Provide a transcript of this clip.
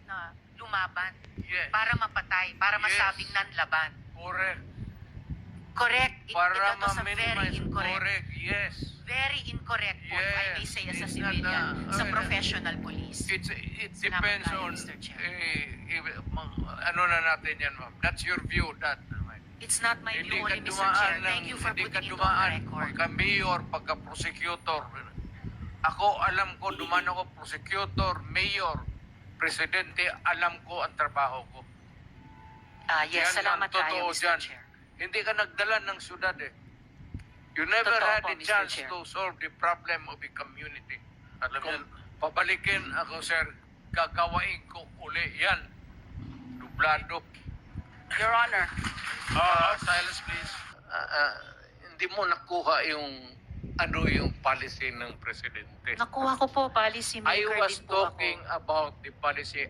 na lumaban Yes. para mapatay, para Yes. masabing nanlaban. Correct. Correct. Para That was a very ma-minimize. incorrect. Correct. Yes. Very incorrect po, if I may Yes. say, as a It's civilian, not, sa professional police. It Salamat depends tayo, on, Mr. Chair. ano na natin yan, ma'am. That's your view, that. It's not my view Hindi only, ka Mr. dumaan Chair. ng, Thank you for hindi ka putting it on the dumaan record. pagka-mayor, pagka-prosecutor. Ako, alam ko, dumaan ako prosecutor, mayor, presidente, alam ko ang trabaho ko. Yes, Yan salamat ang totoo tayo, Mr. dyan. Chair. Hindi ka nagdala ng syudad eh. You never Totoo had po, a Mr. chance Chair. to solve the problem of the community. At Alam kung yan. pabalikin ako, sir, gagawain ko uli yan. Dublado. Your Honor. Silence, please. Hindi mo nakuha yung ano yung policy ng presidente. Nakuha ko po, policy I maker was din po ako. talking about the policy